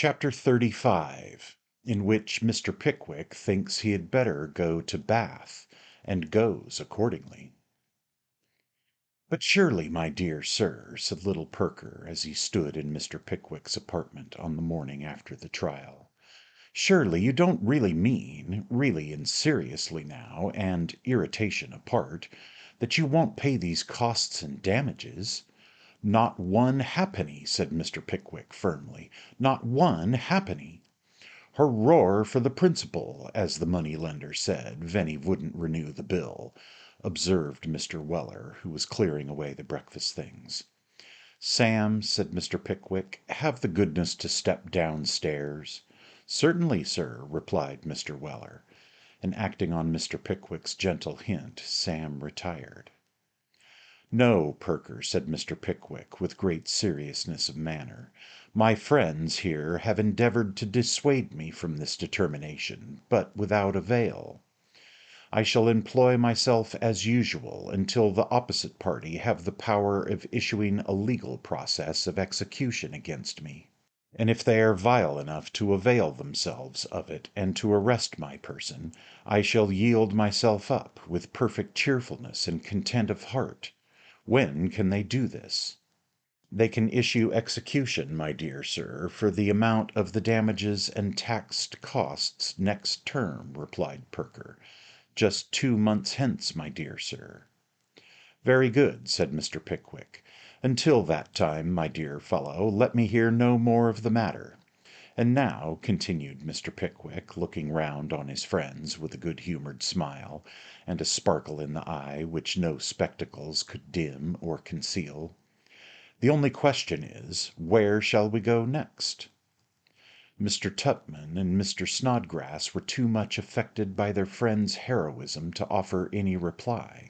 Chapter 35, in which Mr. Pickwick thinks he had better go to Bath, and goes accordingly. "But surely, my dear sir," said little Perker, as he stood in Mr. Pickwick's apartment on the morning after the trial, "surely you don't really mean, really and seriously now, and irritation apart, that you won't pay these costs and damages?" "Not one halfpenny," said Mr. Pickwick firmly, "not one halfpenny." "Hurroar for the principal," as the money lender said, ven he wouldn't renew the bill, observed Mr. Weller, who was clearing away the breakfast things. "Sam," said Mr. Pickwick, "have the goodness to step downstairs." "Certainly, sir," replied Mr. Weller, and acting on Mr. Pickwick's gentle hint, Sam retired. "No, Perker," said Mr. Pickwick, with great seriousness of manner, "my friends here have endeavoured to dissuade me from this determination, but without avail. I shall employ myself as usual until the opposite party have the power of issuing a legal process of execution against me, and if they are vile enough to avail themselves of it and to arrest my person, I shall yield myself up with perfect cheerfulness and content of heart. When can they do this?" "They can issue execution, my dear sir, for the amount of the damages and taxed costs next term," replied Perker. "Just 2 months hence, my dear sir." "Very good," said Mr. Pickwick. "Until that time, my dear fellow, let me hear no more of the matter. And now," continued Mr. Pickwick, looking round on his friends with a good-humoured smile, and a sparkle in the eye which no spectacles could dim or conceal, "the only question is, where shall we go next?" Mr. Tupman and Mr. Snodgrass were too much affected by their friend's heroism to offer any reply.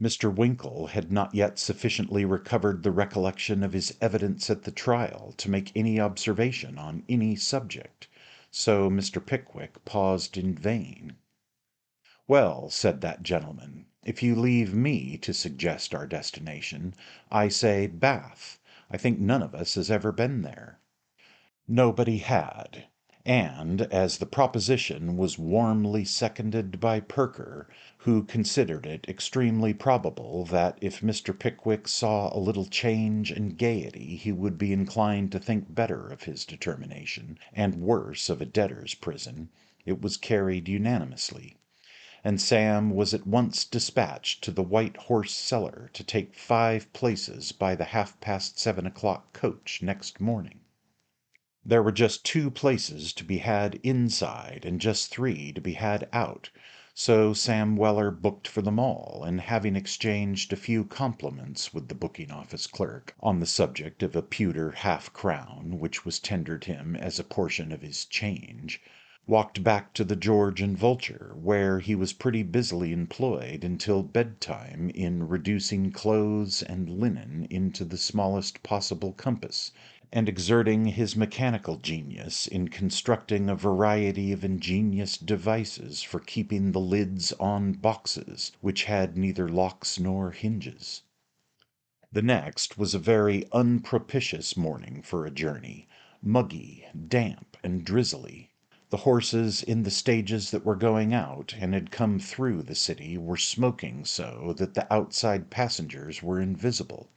Mr. Winkle had not yet sufficiently recovered the recollection of his evidence at the trial to make any observation on any subject, so Mr. Pickwick paused in vain. "Well," said that gentleman, "if you leave me to suggest our destination, I say Bath. I think none of us has ever been there." Nobody had, and as the proposition was warmly seconded by Perker, who considered it extremely probable that if Mr. Pickwick saw a little change and gaiety he would be inclined to think better of his determination, and worse of a debtor's prison, it was carried unanimously, and Sam was at once dispatched to the White Horse Cellar to take 5 places by the 7:30 coach next morning. There were just 2 places to be had inside and just 3 to be had out, so Sam Weller booked for them all, and having exchanged a few compliments with the booking office clerk on the subject of a pewter half-crown which was tendered him as a portion of his change, walked back to the George and Vulture, where he was pretty busily employed until bedtime in reducing clothes and linen into the smallest possible compass, and exerting his mechanical genius in constructing a variety of ingenious devices for keeping the lids on boxes which had neither locks nor hinges. The next was a very unpropitious morning for a journey, muggy, damp, and drizzly. The horses in the stages that were going out and had come through the city were smoking so that the outside passengers were invisible.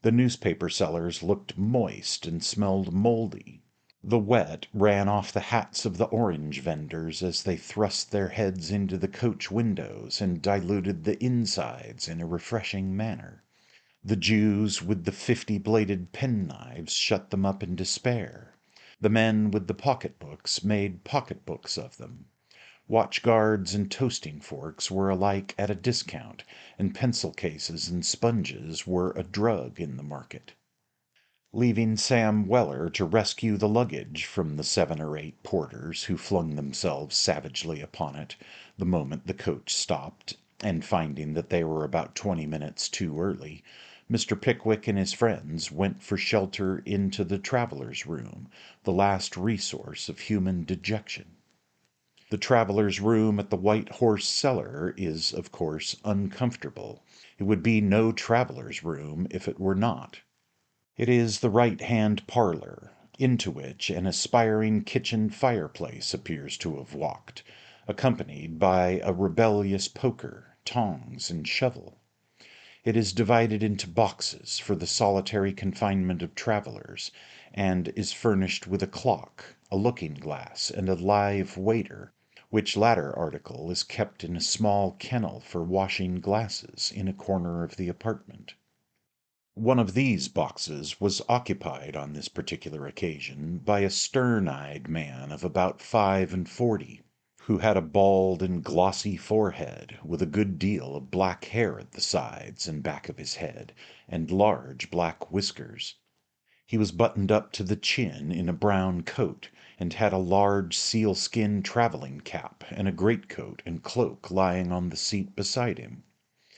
The newspaper sellers looked moist and smelled mouldy. The wet ran off the hats of the orange vendors as they thrust their heads into the coach windows and diluted the insides in a refreshing manner. The Jews with the 50-bladed penknives shut them up in despair. The men with the pocketbooks made pocketbooks of them. Watch-guards and toasting forks were alike at a discount, and pencil cases and sponges were a drug in the market. Leaving Sam Weller to rescue the luggage from the 7 or 8 porters who flung themselves savagely upon it the moment the coach stopped, and finding that they were about 20 minutes too early, Mr. Pickwick and his friends went for shelter into the traveller's room, the last resource of human dejection. The traveller's room at the White Horse Cellar is, of course, uncomfortable. It would be no traveller's room if it were not. It is the right-hand parlour, into which an aspiring kitchen fireplace appears to have walked, accompanied by a rebellious poker, tongs, and shovel. It is divided into boxes for the solitary confinement of travellers, and is furnished with a clock, a looking-glass, and a live waiter, which latter article is kept in a small kennel for washing glasses in a corner of the apartment. One of these boxes was occupied on this particular occasion by a stern-eyed man of about 45, who had a bald and glossy forehead, with a good deal of black hair at the sides and back of his head, and large black whiskers. He was buttoned up to the chin in a brown coat, and had a large sealskin travelling cap and a greatcoat and cloak lying on the seat beside him.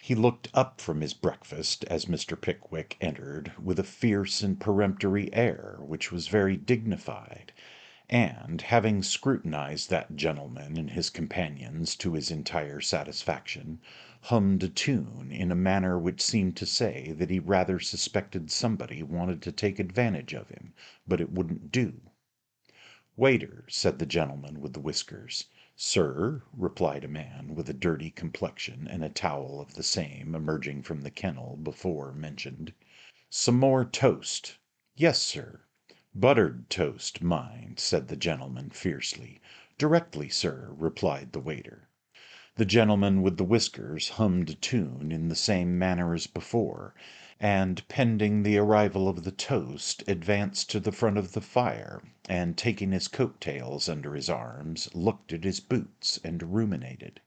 He looked up from his breakfast as Mr. Pickwick entered with a fierce and peremptory air which was very dignified, and, having scrutinized that gentleman and his companions to his entire satisfaction, hummed a tune in a manner which seemed to say that he rather suspected somebody wanted to take advantage of him, but it wouldn't do. "Waiter," said the gentleman with the whiskers. "Sir," replied a man with a dirty complexion and a towel of the same emerging from the kennel before mentioned. "Some more toast." "Yes, sir." "Buttered toast, mind," said the gentleman fiercely. "Directly, sir," replied the waiter. The gentleman with the whiskers hummed a tune in the same manner as before, and, pending the arrival of the toast, advanced to the front of the fire, and taking his coat tails under his arms, looked at his boots and ruminated.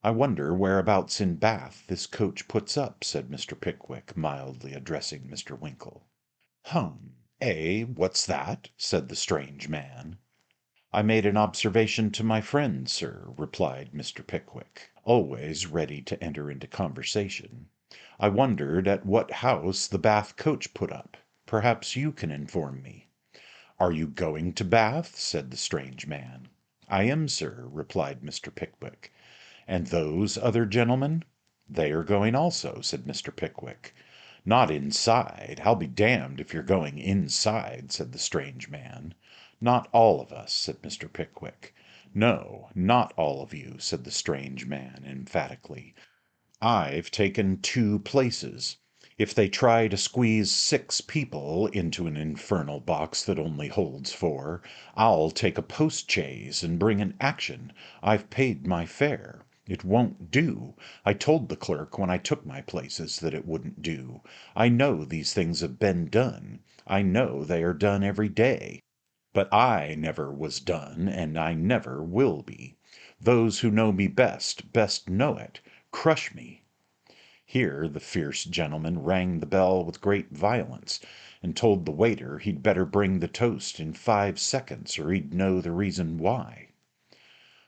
"I wonder whereabouts in Bath this coach puts up," said Mr. Pickwick, mildly addressing Mr. Winkle. "Hum! What's that?" said the strange man. "I made an observation to my friend, sir," replied Mr. Pickwick, always ready to enter into conversation. "I wondered at what house the Bath coach put up. Perhaps you can inform me." "Are you going to Bath?" said the strange man. "I am, sir," replied Mr. Pickwick. "And those other gentlemen?" "They are going also," said Mr. Pickwick. "Not inside. I'll be damned if you're going inside," said the strange man. "Not all of us," said Mr. Pickwick. "No, not all of you," said the strange man emphatically. "I've taken 2 places. If they try to squeeze 6 people into an infernal box that only holds 4, I'll take a post-chaise and bring an action. I've paid my fare. It won't do. I told the clerk when I took my places that it wouldn't do. I know these things have been done. I know they are done every day. But I never was done, and I never will be. Those who know me best know it. Crush me." Here the fierce gentleman rang the bell with great violence, and told the waiter he'd better bring the toast in 5 seconds, or he'd know the reason why.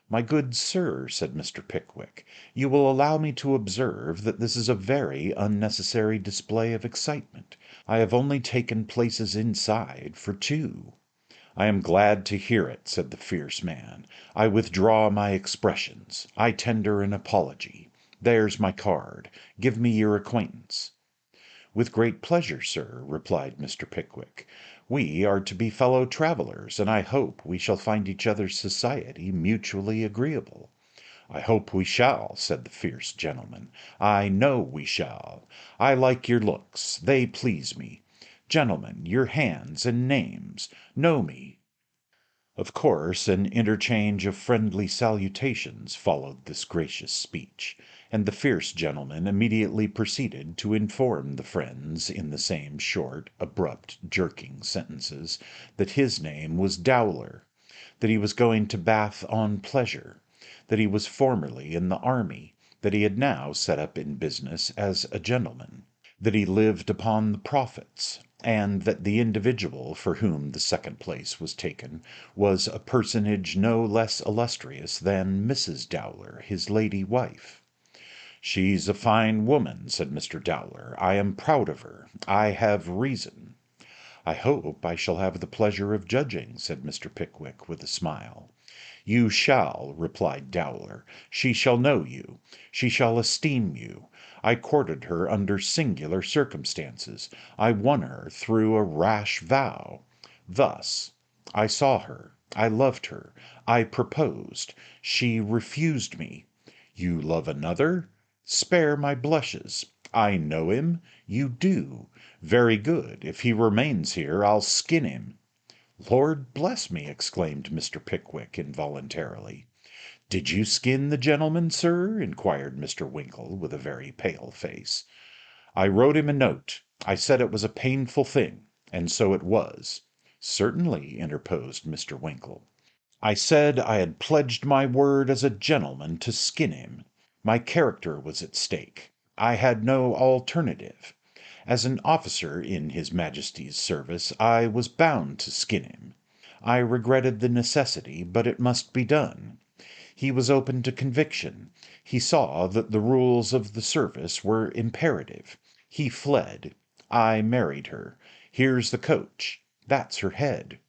"My good sir," said Mr. Pickwick, "you will allow me to observe that this is a very unnecessary display of excitement. I have only taken places inside for 2. "I am glad to hear it," said the fierce man. "I withdraw my expressions. I tender an apology. There's my card. Give me your acquaintance." "With great pleasure, sir," replied Mr. Pickwick. "We are to be fellow travellers, and I hope we shall find each other's society mutually agreeable." "I hope we shall," said the fierce gentleman. "I know we shall. I like your looks. They please me. Gentlemen, your hands and names. Know me." Of course an interchange of friendly salutations followed this gracious speech, and the fierce gentleman immediately proceeded to inform the friends in the same short, abrupt, jerking sentences, that his name was Dowler, that he was going to Bath on pleasure, that he was formerly in the army, that he had now set up in business as a gentleman, that he lived upon the profits, and that the individual for whom the second place was taken was a personage no less illustrious than Mrs. Dowler, his lady wife. "She's a fine woman," said Mr. Dowler. "I am proud of her. I have reason." "I hope I shall have the pleasure of judging," said Mr. Pickwick with a smile. "You shall," replied Dowler. "She shall know you. She shall esteem you. I courted her under singular circumstances. I won her through a rash vow. Thus: I saw her, I loved her, I proposed, she refused me. You love another? Spare my blushes. I know him? You do. Very good. If he remains here, I'll skin him. Lord bless me! exclaimed Mr. Pickwick involuntarily. Did you skin the gentleman, sir? inquired Mr. Winkle, with a very pale face. I wrote him a note. I said it was a painful thing, and so it was. Certainly, interposed Mr. Winkle. I said I had pledged my word as a gentleman to skin him. My character was at stake. I had no alternative. As an officer in His Majesty's service, I was bound to skin him. I regretted the necessity, but it must be done. He was open to conviction. He saw that the rules of the service were imperative. He fled. I married her. Here's the coach. That's her head.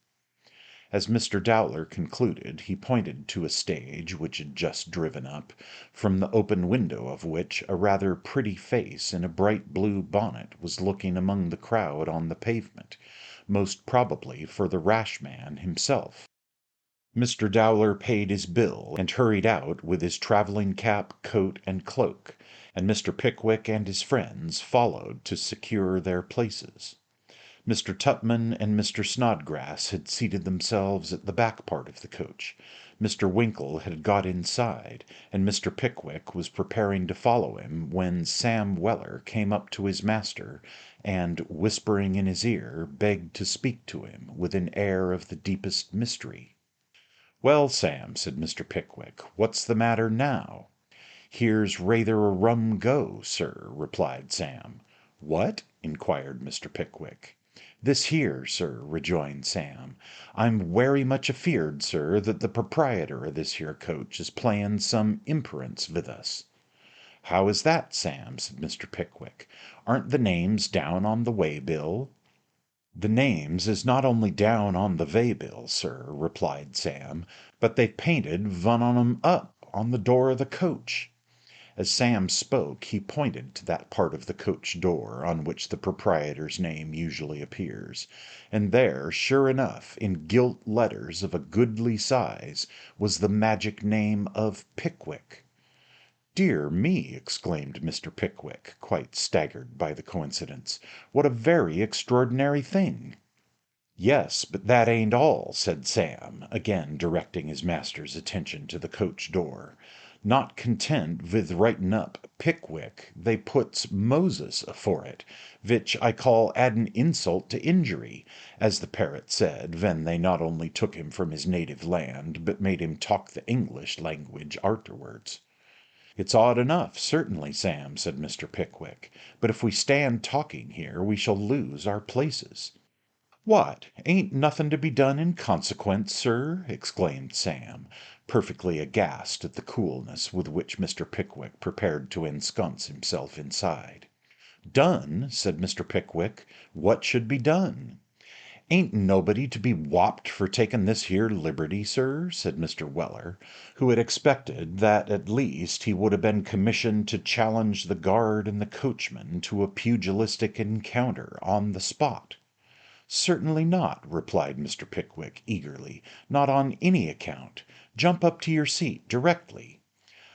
As Mr. Dowler concluded, he pointed to a stage which had just driven up, from the open window of which a rather pretty face in a bright blue bonnet was looking among the crowd on the pavement, most probably for the rash man himself. Mr. Dowler paid his bill, and hurried out with his travelling cap, coat, and cloak, and Mr. Pickwick and his friends followed to secure their places. Mr. Tupman and Mr. Snodgrass had seated themselves at the back part of the coach. Mr. Winkle had got inside, and Mr. Pickwick was preparing to follow him, when Sam Weller came up to his master, and, whispering in his ear, begged to speak to him, with an air of the deepest mystery. "Well, Sam," said Mr. Pickwick, "what's the matter now?" "Here's rayther a rum go, sir," replied Sam. "What?" inquired Mr. Pickwick. "This here, sir," rejoined Sam. "I'm werry much afeard, sir, that the proprietor of this here coach is playing some imperence with us." "How is that, Sam?" said Mr. Pickwick. "Aren't the names down on the way-bill?" "The names is not only down on the vay-bill, sir," replied Sam, "but they've painted vun on 'em up on the door of the coach." As Sam spoke, he pointed to that part of the coach door on which the proprietor's name usually appears, and there, sure enough, in gilt letters of a goodly size, was the magic name of Pickwick. "Dear me!" exclaimed Mr. Pickwick, quite staggered by the coincidence. "What a very extraordinary thing!" "Yes, but that ain't all," said Sam, again directing his master's attention to the coach door. "Not content with writing up Pickwick, they puts Moses afore it, which I call adding insult to injury, as the parrot said, when they not only took him from his native land, but made him talk the English language arterwards." "It's odd enough, certainly, Sam," said Mr. Pickwick, "but if we stand talking here, we shall lose our places." "What, ain't nothing to be done in consequence, sir?" exclaimed Sam, perfectly aghast at the coolness with which Mr. Pickwick prepared to ensconce himself inside. "Done?" said Mr. Pickwick. "What should be done?" "Ain't nobody to be whopped for taking this here liberty, sir?" said Mr. Weller, who had expected that at least he would have been commissioned to challenge the guard and the coachman to a pugilistic encounter on the spot. "Certainly not," replied Mr. Pickwick eagerly. "Not on any account. Jump up to your seat directly."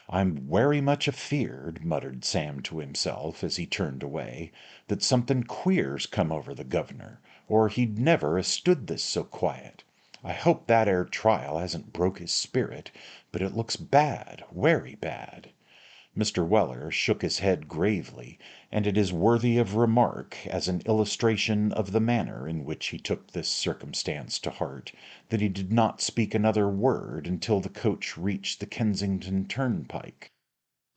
"I'm werry much afeard," muttered Sam to himself as he turned away, "that something queer's come over the governor, or he'd never a stood this so quiet. I hope that 'ere trial hasn't broke his spirit, but it looks bad, werry bad." Mr. Weller shook his head gravely, and it is worthy of remark, as an illustration of the manner in which he took this circumstance to heart, that he did not speak another word until the coach reached the Kensington turnpike,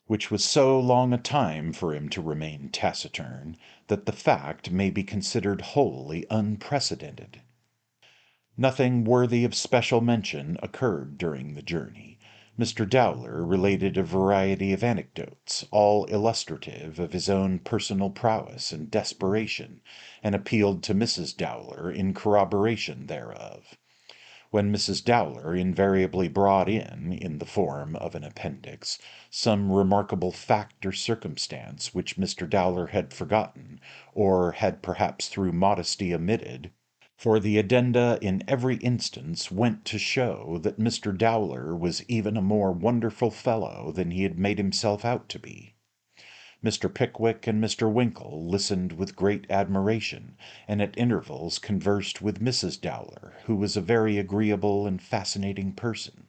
which was so long a time for him to remain taciturn, that the fact may be considered wholly unprecedented. Nothing worthy of special mention occurred during the journey. Mr. Dowler related a variety of anecdotes, all illustrative of his own personal prowess and desperation, and appealed to Mrs. Dowler in corroboration thereof. When Mrs. Dowler invariably brought in the form of an appendix, some remarkable fact or circumstance which Mr. Dowler had forgotten, or had perhaps through modesty omitted, for the addenda in every instance went to show that Mr. Dowler was even a more wonderful fellow than he had made himself out to be. Mr. Pickwick and Mr. Winkle listened with great admiration, and at intervals conversed with Mrs. Dowler, who was a very agreeable and fascinating person.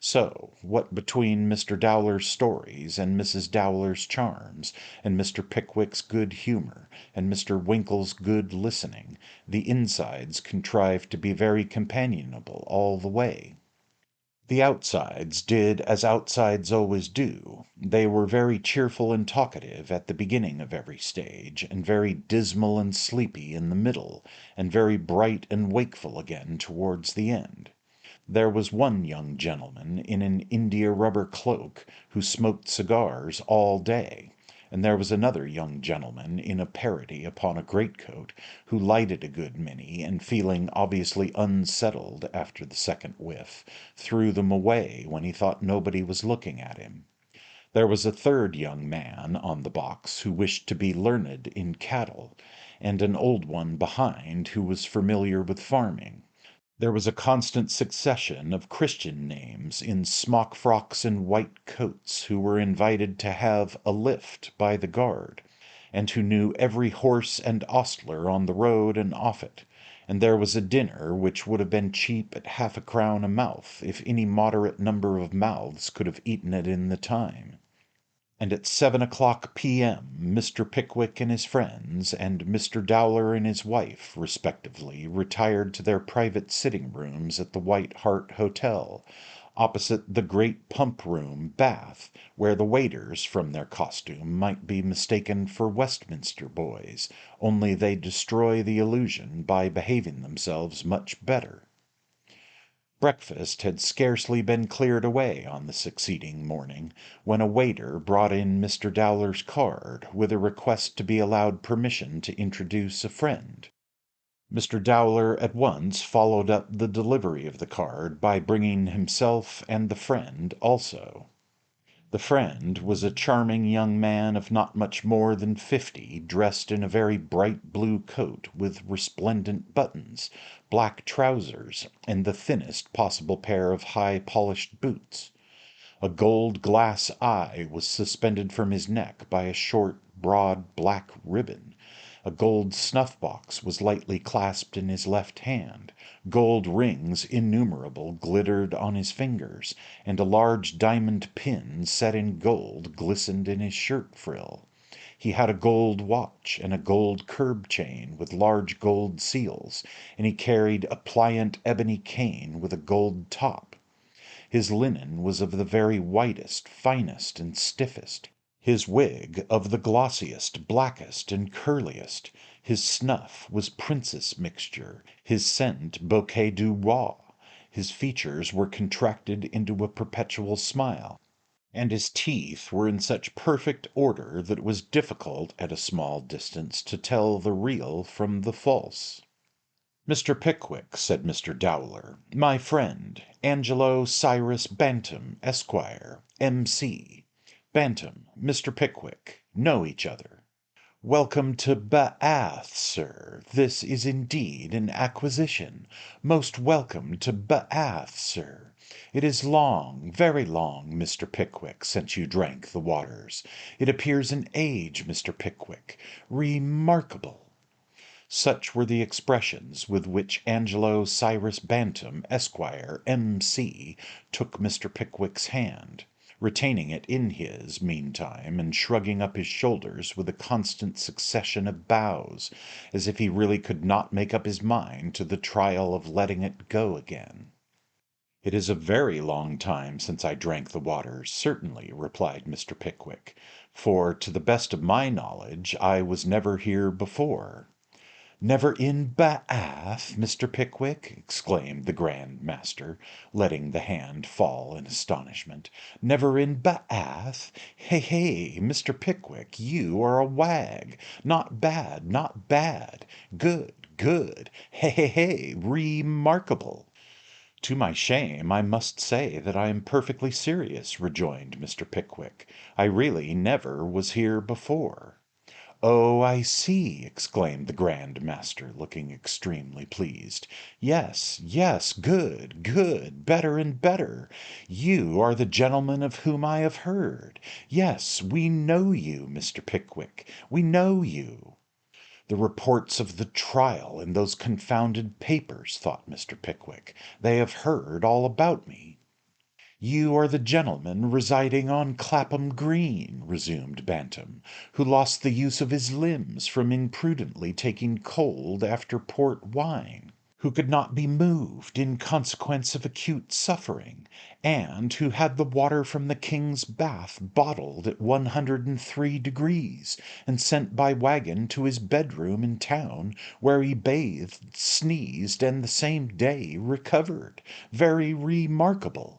So, what between Mr. Dowler's stories, and Mrs. Dowler's charms, and Mr. Pickwick's good humour, and Mr. Winkle's good listening, the insides contrived to be very companionable all the way. The outsides did as outsides always do. They were very cheerful and talkative at the beginning of every stage, and very dismal and sleepy in the middle, and very bright and wakeful again towards the end. There was one young gentleman in an india rubber cloak who smoked cigars all day, and there was another young gentleman in a parody upon a greatcoat who lighted a good many, and feeling obviously unsettled after the second whiff, threw them away when he thought nobody was looking at him. There was a third young man on the box who wished to be learned in cattle, and an old one behind who was familiar with farming. There was a constant succession of Christian names in smock frocks and white coats who were invited to have a lift by the guard, and who knew every horse and ostler on the road and off it, and there was a dinner which would have been cheap at half a crown a mouth if any moderate number of mouths could have eaten it in the time. And at 7 o'clock p.m. Mr. Pickwick and his friends, and Mr. Dowler and his wife, respectively, retired to their private sitting rooms at the White Hart Hotel, opposite the great pump room bath, where the waiters, from their costume, might be mistaken for Westminster boys, only they destroy the illusion by behaving themselves much better. Breakfast had scarcely been cleared away on the succeeding morning, when a waiter brought in Mr. Dowler's card, with a request to be allowed permission to introduce a friend. Mr. Dowler at once followed up the delivery of the card by bringing himself and the friend also. The friend was a charming young man of not much more than 50, dressed in a very bright blue coat with resplendent buttons, black trousers, and the thinnest possible pair of high polished boots. A gold glass eye was suspended from his neck by a short, broad, black ribbon. A gold snuff-box was lightly clasped in his left hand. Gold rings innumerable glittered on his fingers, and a large diamond pin set in gold glistened in his shirt frill. He had a gold watch and a gold curb chain with large gold seals, and he carried a pliant ebony cane with a gold top. His linen was of the very whitest, finest, and stiffest, his wig of the glossiest, blackest, and curliest. His snuff was princess mixture, his scent bouquet du roi. His features were contracted into a perpetual smile, and his teeth were in such perfect order that it was difficult at a small distance to tell the real from the false. "Mr. Pickwick," said Mr. Dowler, "my friend, Angelo Cyrus Bantam, Esquire, M.C. Bantam, Mr. Pickwick, know each other. Welcome to Bath, sir. This is indeed an acquisition. Most welcome to Bath, sir. It is long, very long, Mr. Pickwick, since you drank the waters. It appears an age, Mr. Pickwick. Remarkable." Such were the expressions with which Angelo Cyrus Bantam, Esquire, M.C., took Mr. Pickwick's hand, retaining it in his, meantime, and shrugging up his shoulders with a constant succession of bows, as if he really could not make up his mind to the trial of letting it go again. "It is a very long time since I drank the waters, certainly," replied Mr. Pickwick, "for, to the best of my knowledge, I was never here before." "Never in Bath, Mr. Pickwick?" exclaimed the Grand Master, letting the hand fall in astonishment. "Never in Bath? Hey, Mr. Pickwick, you are a wag. Not bad, not bad. Good. Hey, remarkable." "To my shame, I must say that I am perfectly serious," rejoined Mr. Pickwick. "I really never was here before." "Oh, I see," exclaimed the Grand Master, looking extremely pleased. "Yes, yes, good, good, better and better. You are the gentleman of whom I have heard. Yes, we know you, Mr. Pickwick, we know you." "The reports of the trial in those confounded papers," thought Mr. Pickwick. "They have heard all about me." "You are the gentleman residing on Clapham Green," resumed Bantam, "who lost the use of his limbs from imprudently taking cold after port wine, who could not be moved in consequence of acute suffering, and who had the water from the King's Bath bottled at 103 degrees, and sent by wagon to his bedroom in town, where he bathed, sneezed, and the same day recovered. Very remarkable."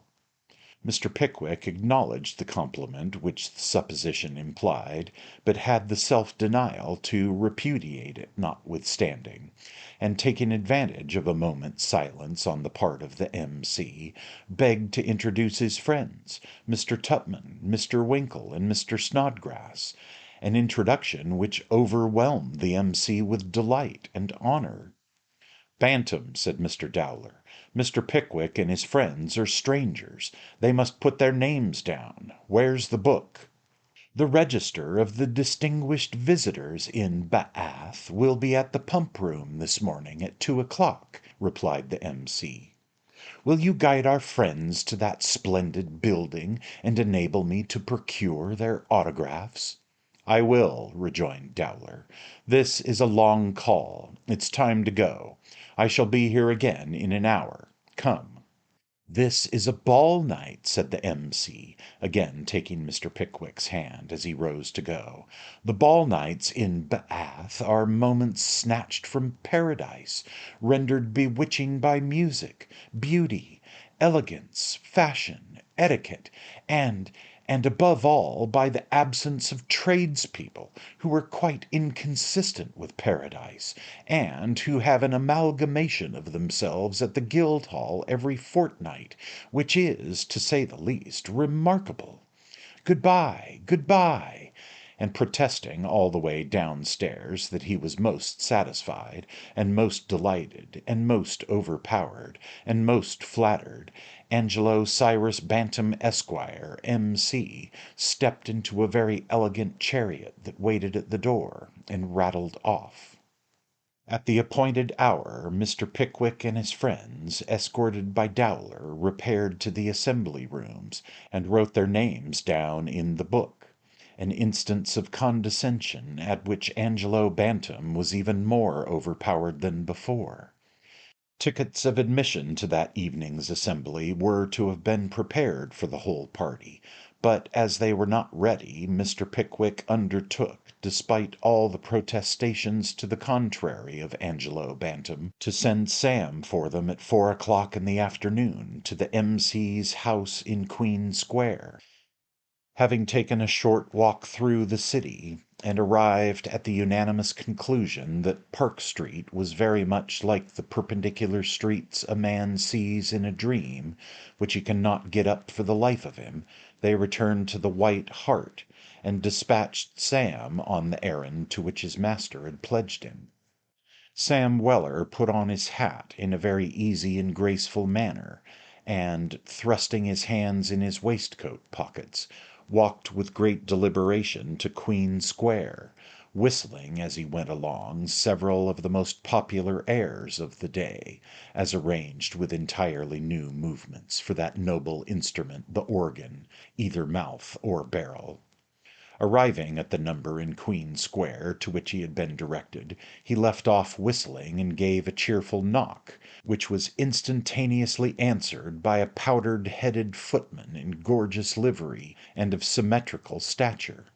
Mr. Pickwick acknowledged the compliment which the supposition implied, but had the self-denial to repudiate it notwithstanding, and taking advantage of a moment's silence on the part of the M.C., begged to introduce his friends, Mr. Tupman, Mr. Winkle, and Mr. Snodgrass, an introduction which overwhelmed the M.C. with delight and honour. "Bantam," said Mr. Dowler, "Mr. Pickwick and his friends are strangers. They must put their names down. Where's the book?" "The register of the distinguished visitors in Bath will be at the Pump Room this morning at 2 o'clock," replied the M.C. "Will you guide our friends to that splendid building, and enable me to procure their autographs?" "I will," rejoined Dowler. "This is a long call. It's time to go. I shall be here again in an hour. Come." "This is a ball night," said the M.C., again taking Mr. Pickwick's hand as he rose to go. "The ball nights in Bath are moments snatched from paradise, rendered bewitching by music, beauty, elegance, fashion, etiquette, and above all by the absence of tradespeople, who are quite inconsistent with paradise, and who have an amalgamation of themselves at the Guildhall every fortnight, which is, to say the least, remarkable. Good bye, good bye!" And protesting all the way downstairs that he was most satisfied, and most delighted, and most overpowered, and most flattered, Angelo Cyrus Bantam, Esquire, M.C., stepped into a very elegant chariot that waited at the door, and rattled off. At the appointed hour, Mr. Pickwick and his friends, escorted by Dowler, repaired to the assembly rooms, and wrote their names down in the book, an instance of condescension at which Angelo Bantam was even more overpowered than before. Tickets of admission to that evening's assembly were to have been prepared for the whole party, but as they were not ready, Mr. Pickwick undertook, despite all the protestations to the contrary of Angelo Bantam, to send Sam for them at 4 o'clock in the afternoon to the M.C.'s house in Queen Square. Having taken a short walk through the city, and arrived at the unanimous conclusion that Park Street was very much like the perpendicular streets a man sees in a dream, which he cannot get up for the life of him, they returned to the White Hart, and dispatched Sam on the errand to which his master had pledged him. Sam Weller put on his hat in a very easy and graceful manner, and, thrusting his hands in his waistcoat pockets, walked with great deliberation to Queen Square, whistling as he went along several of the most popular airs of the day, as arranged with entirely new movements for that noble instrument the organ, either mouth or barrel. Arriving at the number in Queen Square to which he had been directed, he left off whistling and gave a cheerful knock, which was instantaneously answered by a powdered-headed footman in gorgeous livery and of symmetrical stature.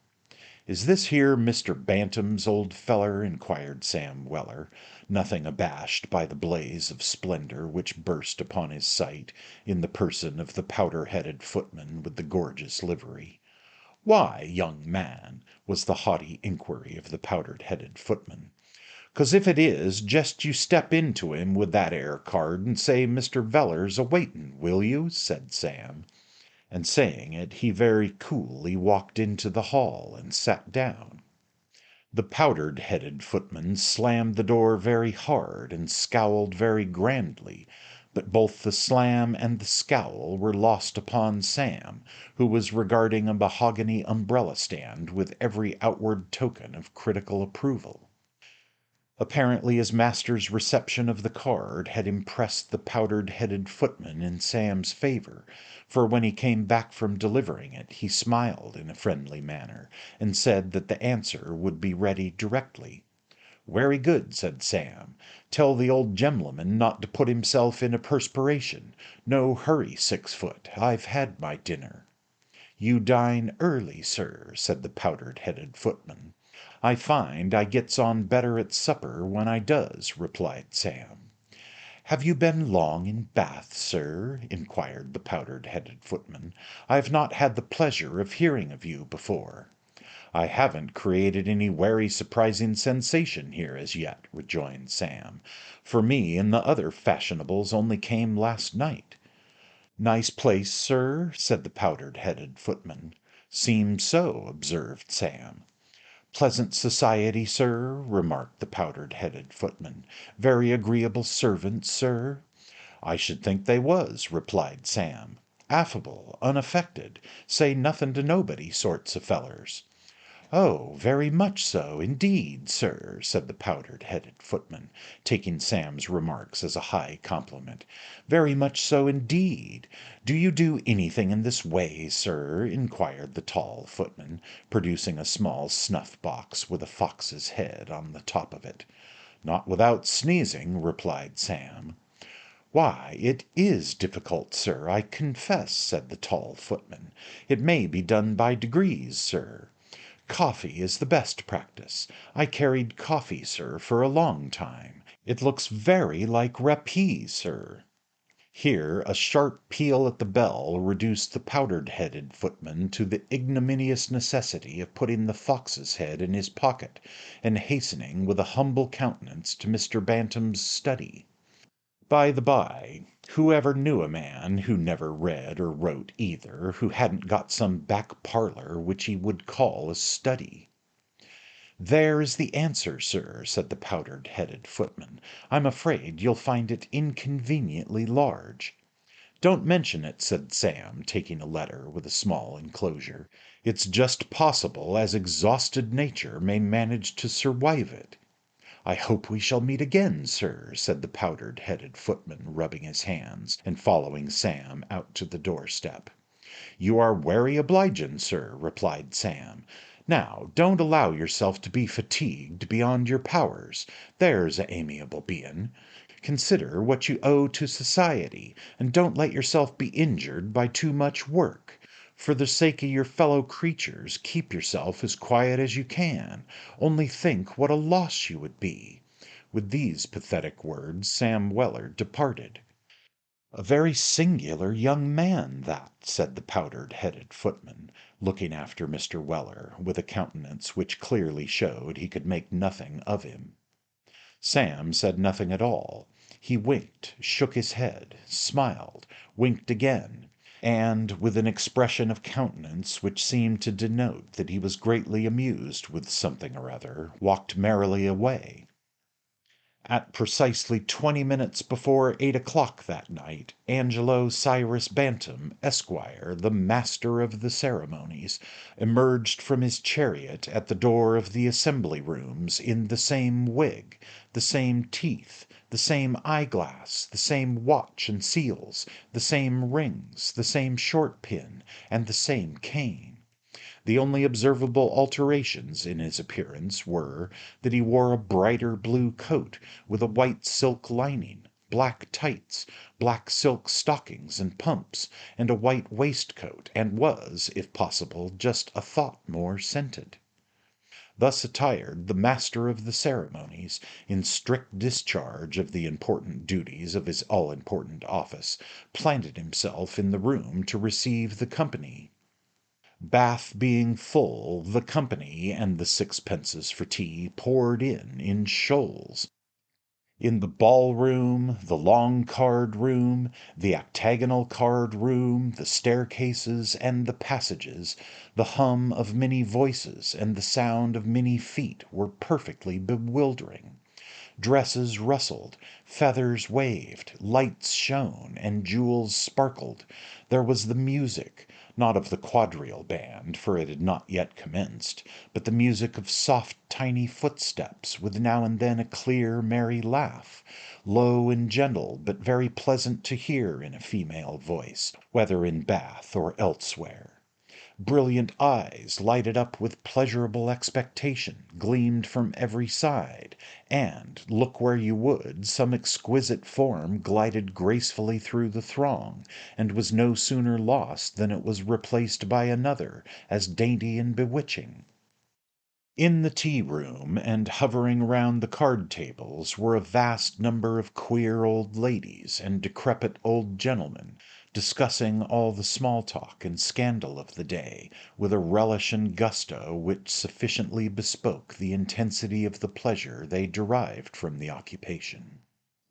"Is this here Mr. Bantam's old feller?" inquired Sam Weller, nothing abashed by the blaze of splendour which burst upon his sight in the person of the powder-headed footman with the gorgeous livery. "Why, young man," was the haughty inquiry of the powdered-headed footman, "'cos if it is, jest you step into him with that 'ere card and say Mr. Veller's a-waitin', will you?" said Sam. And saying it, he very coolly walked into the hall and sat down. The powdered-headed footman slammed the door very hard and scowled very grandly, but both the slam and the scowl were lost upon Sam, who was regarding a mahogany umbrella stand with every outward token of critical approval. Apparently his master's reception of the card had impressed the powdered-headed footman in Sam's favour, for when he came back from delivering it he smiled in a friendly manner, and said that the answer would be ready directly. "Wery good," said Sam. "Tell the old gem'leman not to put himself in a perspiration. No hurry, 6 foot. I've had my dinner." "You dine early, sir," said the powdered-headed footman. "I find I gets on better at supper when I does," replied Sam. "Have you been long in Bath, sir?" inquired the powdered-headed footman. "I have not had the pleasure of hearing of you before." "I haven't created any wery surprising sensation here as yet," rejoined Sam. "For me and the other fashionables only came last night." "Nice place, sir?" said the powdered-headed footman. "Seems so," observed Sam. "Pleasant society, sir?" remarked the powdered-headed footman. "Very agreeable servants, sir?" "I should think they was," replied Sam. "Affable, unaffected, say nothing to nobody sorts of fellers." "Oh, very much so, indeed, sir," said the powdered-headed footman, taking Sam's remarks as a high compliment. "Very much so, indeed. Do you do anything in this way, sir?" inquired the tall footman, producing a small snuff-box with a fox's head on the top of it. "Not without sneezing," replied Sam. "Why, it is difficult, sir, I confess," said the tall footman. "It may be done by degrees, sir. Coffee is the best practice. I carried coffee, sir, for a long time. It looks very like rappee, sir." Here a sharp peal at the bell reduced the powdered-headed footman to the ignominious necessity of putting the fox's head in his pocket, and hastening with a humble countenance to Mr. Bantam's study. By the by, who ever knew a man who never read or wrote either, who hadn't got some back parlour which he would call a study? "There is the answer, sir," said the powdered-headed footman. "I'm afraid you'll find it inconveniently large." "Don't mention it," said Sam, taking a letter with a small enclosure. "It's just possible as exhausted nature may manage to surwive it." "I hope we shall meet again, sir," said the powdered-headed footman, rubbing his hands, and following Sam out to the doorstep. "You are wery obligin', sir," replied Sam. "Now, don't allow yourself to be fatigued beyond your powers, there's a amiable bein'. Consider what you owe to society, and don't let yourself be injured by too much work. For the sake of your fellow creatures, keep yourself as quiet as you can. Only think what a loss you would be." With these pathetic words Sam Weller departed. "A very singular young man, that," said the powdered-headed footman, looking after Mr. Weller, with a countenance which clearly showed he could make nothing of him. Sam said nothing at all. He winked, shook his head, smiled, winked again, and, with an expression of countenance which seemed to denote that he was greatly amused with something or other, walked merrily away. At precisely 20 minutes before 8 o'clock that night, Angelo Cyrus Bantam, Esquire, the master of the ceremonies, emerged from his chariot at the door of the assembly rooms in the same wig, the same teeth, the same eyeglass, the same watch and seals, the same rings, the same short pin, and the same cane. The only observable alterations in his appearance were, that he wore a brighter blue coat, with a white silk lining, black tights, black silk stockings and pumps, and a white waistcoat, and was, if possible, just a thought more scented. Thus attired, the master of the ceremonies, in strict discharge of the important duties of his all-important office, planted himself in the room to receive the company. Bath being full, the company and the sixpences for tea poured in shoals. In the ballroom, the long card room, the octagonal card room, the staircases and the passages, the hum of many voices and the sound of many feet were perfectly bewildering. Dresses rustled, feathers waved, lights shone, and jewels sparkled. There was the music, not of the quadrille band, for it had not yet commenced, but the music of soft tiny footsteps, with now and then a clear merry laugh, low and gentle, but very pleasant to hear in a female voice, whether in Bath or elsewhere. Brilliant eyes, lighted up with pleasurable expectation, gleamed from every side, and, look where you would, some exquisite form glided gracefully through the throng, and was no sooner lost than it was replaced by another, as dainty and bewitching. In the tea room, and hovering round the card tables, were a vast number of queer old ladies and decrepit old gentlemen, discussing all the small talk and scandal of the day, with a relish and gusto which sufficiently bespoke the intensity of the pleasure they derived from the occupation.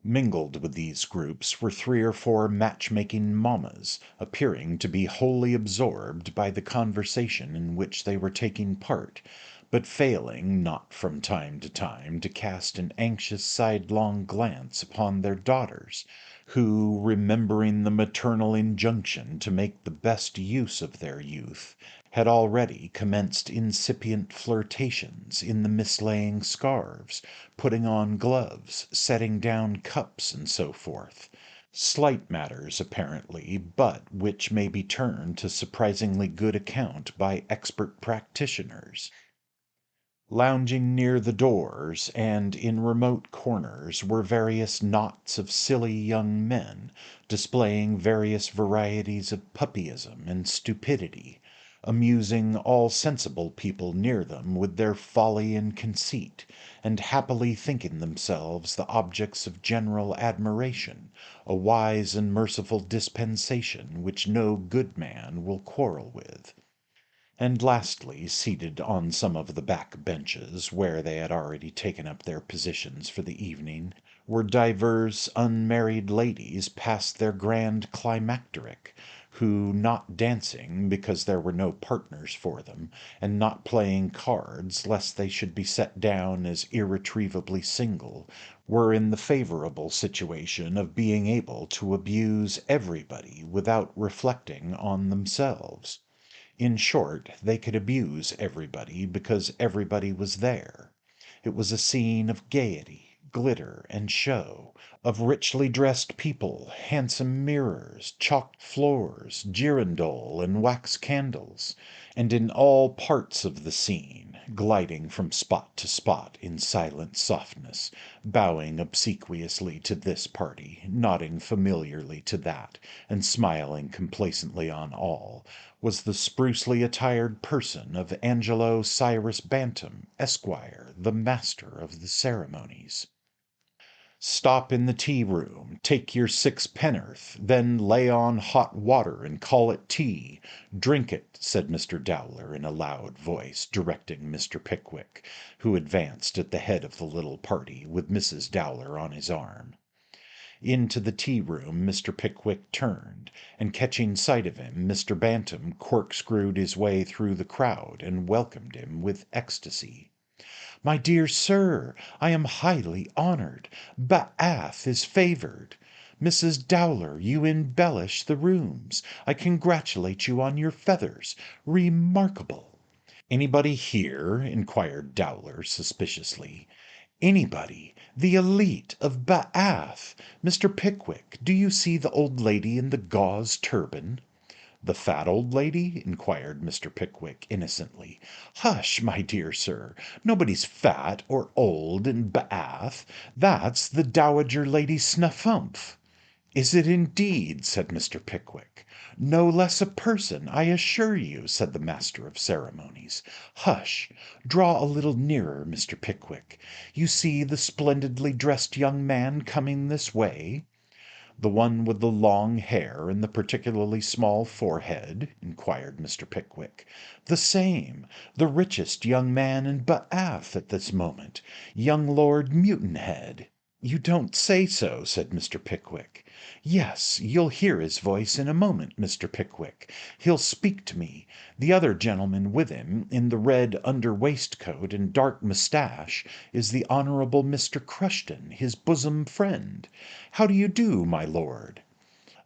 Mingled with these groups were three or four match-making mammas, appearing to be wholly absorbed by the conversation in which they were taking part, but failing not from time to time to cast an anxious sidelong glance upon their daughters, who, remembering the maternal injunction to make the best use of their youth, had already commenced incipient flirtations in the mislaying scarves, putting on gloves, setting down cups, and so forth. Slight matters apparently, but which may be turned to surprisingly good account by expert practitioners. Lounging near the doors and in remote corners were various knots of silly young men, displaying various varieties of puppyism and stupidity, amusing all sensible people near them with their folly and conceit, and happily thinking themselves the objects of general admiration, a wise and merciful dispensation which no good man will quarrel with. And lastly, seated on some of the back benches, where they had already taken up their positions for the evening, were divers unmarried ladies past their grand climacteric, who, not dancing because there were no partners for them, and not playing cards lest they should be set down as irretrievably single, were in the favourable situation of being able to abuse everybody without reflecting on themselves. In short, they could abuse everybody because everybody was there. It was a scene of gaiety, glitter, and show, of richly dressed people, handsome mirrors, chalked floors, girandole, and wax candles, and in all parts of the scene, gliding from spot to spot in silent softness, bowing obsequiously to this party, nodding familiarly to that, and smiling complacently on all, was the sprucely attired person of Angelo Cyrus Bantam, Esquire, the master of the ceremonies. Stop in the tea room, take your sixpen'orth, then lay on hot water and call it tea. Drink it, said Mr. Dowler in a loud voice, directing Mr. Pickwick, who advanced at the head of the little party with Mrs. Dowler on his arm. Into the tea room Mr. Pickwick turned, and catching sight of him, Mr. Bantam corkscrewed his way through the crowd and welcomed him with ecstasy. "My dear sir, I am highly honoured. Bath is favoured. Mrs. Dowler, you embellish the rooms. I congratulate you on your feathers. Remarkable!" "Anybody here?" inquired Dowler suspiciously. "Anybody. The elite of Bath. Mr. Pickwick, do you see the old lady in the gauze turban?" "The fat old lady?" inquired Mr. Pickwick innocently. "Hush, my dear sir. Nobody's fat or old in Bath. That's the Dowager Lady Snuffumph." "Is it indeed?" said Mr. Pickwick. "No less a person, I assure you," said the master of ceremonies. "Hush! Draw a little nearer, Mr. Pickwick. You see the splendidly dressed young man coming this way?" "The one with the long hair and the particularly small forehead?" inquired Mr. Pickwick. "The same. The richest young man in Bath at this moment. Young Lord Mutanhed." "You don't say so," said Mr. Pickwick. "Yes, you'll hear his voice in a moment, Mr. Pickwick. He'll speak to me. The other gentleman with him, in the red under waistcoat and dark moustache, is the Honourable Mr. Crushton, his bosom friend. How do you do, my lord?"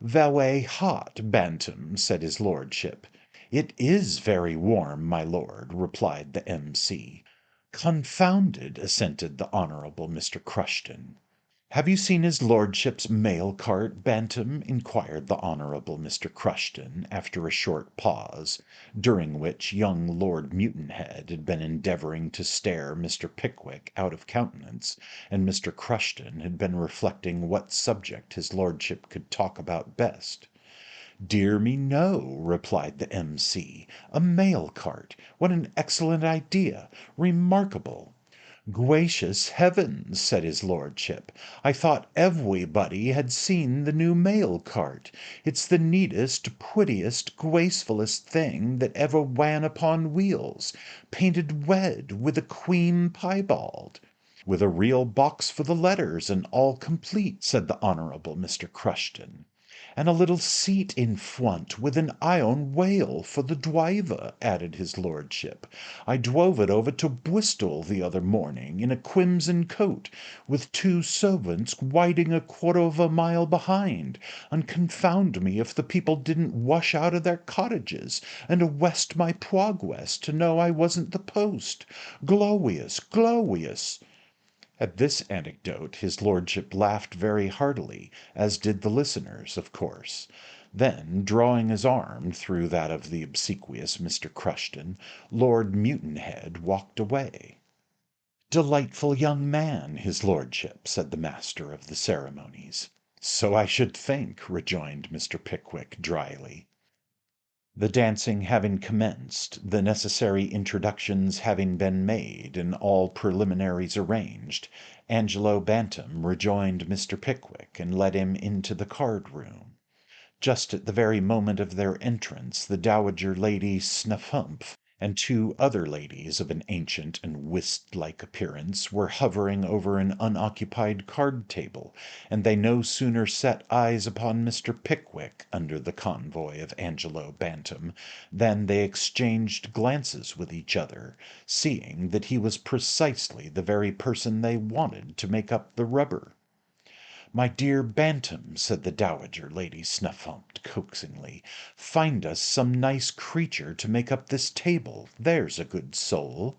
"Veway hot, Bantam," said his lordship. "It is very warm, my lord," replied the M.C. "Confounded," assented the Honourable Mr. Crushton. "Have you seen his lordship's mail cart, Bantam?" inquired the Honourable Mr. Crushton, after a short pause, during which young Lord Mutanhed had been endeavouring to stare Mr. Pickwick out of countenance, and Mr. Crushton had been reflecting what subject his lordship could talk about best. "Dear me, no," replied the M.C. "A mail cart! What an excellent idea! Remarkable!" "Gracious heavens!" said his lordship. "I thought everybody had seen the new mail cart. It's the neatest, prettiest, gracefullest thing that ever ran upon wheels, painted red with a cream piebald." "With a real box for the letters, and all complete," said the Honourable Mr. Crushton. "And a little seat in front with an iron rail for the driver," added his lordship. "I drove it over to Bristol the other morning in a crimson coat, with two servants riding a quarter of a mile behind, and confound me if the people didn't rush out of their cottages and arrest my progress to know I wasn't the post. Glorious, glorious!" At this anecdote his lordship laughed very heartily, as did the listeners, of course. Then, drawing his arm through that of the obsequious Mr. Crushton, Lord Mutanhed walked away. "Delightful young man, his lordship," said the master of the ceremonies. "So I should think," rejoined Mr. Pickwick dryly. The dancing having commenced, the necessary introductions having been made, and all preliminaries arranged, Angelo Bantam rejoined Mr. Pickwick and led him into the card room. Just at the very moment of their entrance, the Dowager Lady Snuffhumph and two other ladies of an ancient and whist-like appearance were hovering over an unoccupied card table, and they no sooner set eyes upon Mr. Pickwick under the convoy of Angelo Bantam than they exchanged glances with each other, seeing that he was precisely the very person they wanted to make up the rubber. "My dear Bantam," said the Dowager Lady Snuffhumph coaxingly, "find us some nice creature to make up this table, there's a good soul."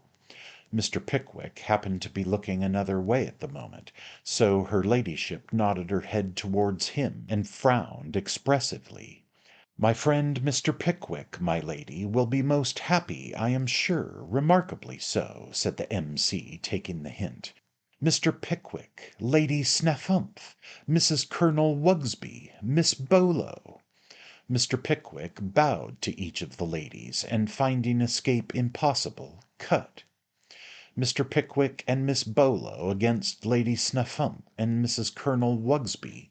Mr. Pickwick happened to be looking another way at the moment, so her ladyship nodded her head towards him and frowned expressively. "My friend Mr. Pickwick, my lady, will be most happy, I am sure, remarkably so," said the M.C., taking the hint. "Mr. Pickwick, Lady Snuffhumph, Mrs. Colonel Wugsby, Miss Bolo." Mr. Pickwick bowed to each of the ladies, and finding escape impossible, cut. Mr. Pickwick and Miss Bolo against Lady Snuffhumph and Mrs. Colonel Wugsby.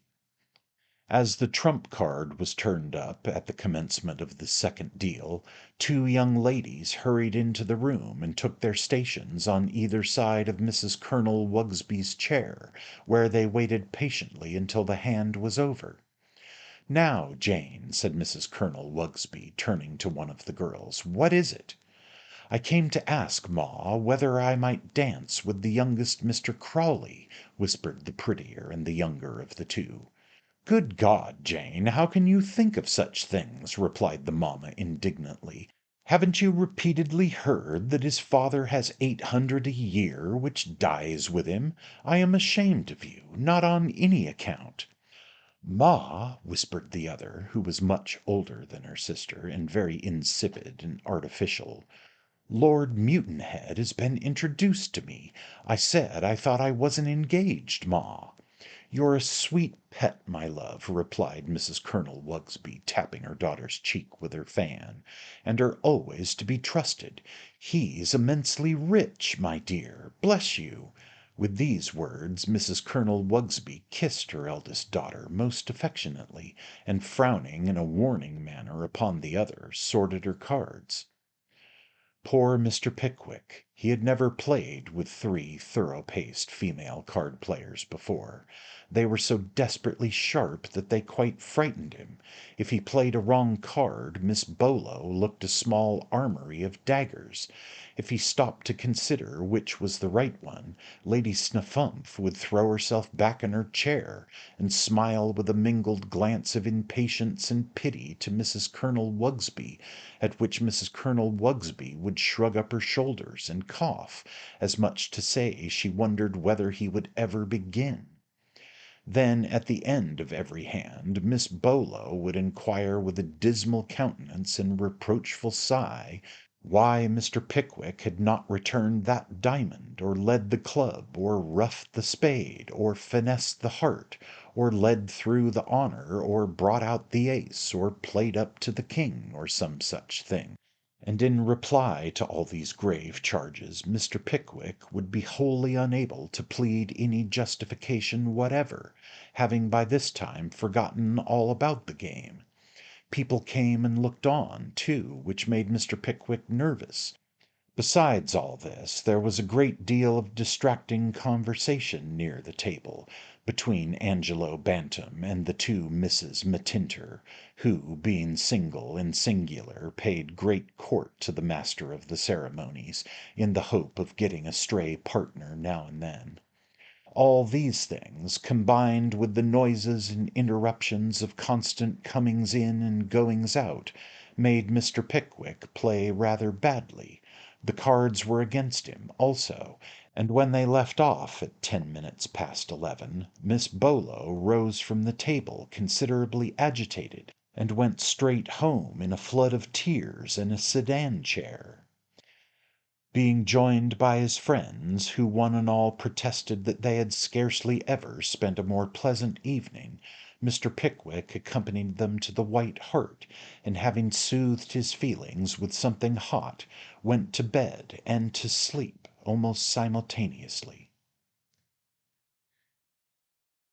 As the trump card was turned up at the commencement of the second deal, two young ladies hurried into the room and took their stations on either side of Mrs. Colonel Wugsby's chair, where they waited patiently until the hand was over. "Now, Jane," said Mrs. Colonel Wugsby, turning to one of the girls, "what is it?" "I came to ask, Ma, whether I might dance with the youngest Mr. Crawley," whispered the prettier and the younger of the two. "Good God, Jane, how can you think of such things?" replied the mamma indignantly. "Haven't you repeatedly heard that his father has 800 a year, which dies with him? I am ashamed of you, not on any account." "Ma," whispered the other, who was much older than her sister, and very insipid and artificial, "Lord Mutanhed has been introduced to me. I said I thought I wasn't engaged, Ma." "You're a sweet pet, my love," replied Mrs. Colonel Wugsby, tapping her daughter's cheek with her fan, "and are always to be trusted. He's immensely rich, my dear, bless you." With these words Mrs. Colonel Wugsby kissed her eldest daughter most affectionately, and frowning in a warning manner upon the other, sorted her cards. Poor Mr. Pickwick! He had never played with three thorough-paced female card-players before. They were so desperately sharp that they quite frightened him. If he played a wrong card, Miss Bolo looked a small armory of daggers. If he stopped to consider which was the right one, Lady Snuffumf would throw herself back in her chair, and smile with a mingled glance of impatience and pity to Mrs. Colonel Wugsby, at which Mrs. Colonel Wugsby would shrug up her shoulders and cough, as much to say she wondered whether he would ever begin. Then at the end of every hand Miss Bolo would inquire with a dismal countenance and reproachful sigh why Mr. Pickwick had not returned that diamond, or led the club, or ruffed the spade, or finessed the heart, or led through the honour, or brought out the ace, or played up to the king, or some such thing. And in reply to all these grave charges Mr. Pickwick would be wholly unable to plead any justification whatever, having by this time forgotten all about the game. People came and looked on, too, which made Mr. Pickwick nervous. Besides all this, there was a great deal of distracting conversation near the table, between Angelo Bantam and the two Misses Matinter, who, being single and singular, paid great court to the master of the ceremonies, in the hope of getting a stray partner now and then. All these things, combined with the noises and interruptions of constant comings in and goings out, made Mr. Pickwick play rather badly. The cards were against him also, and when they left off at 10 minutes past 11, Miss Bolo rose from the table considerably agitated, and went straight home in a flood of tears and a sedan chair. Being joined by his friends, who one and all protested that they had scarcely ever spent a more pleasant evening, Mr. Pickwick accompanied them to the White Hart, and having soothed his feelings with something hot, went to bed and to sleep almost simultaneously.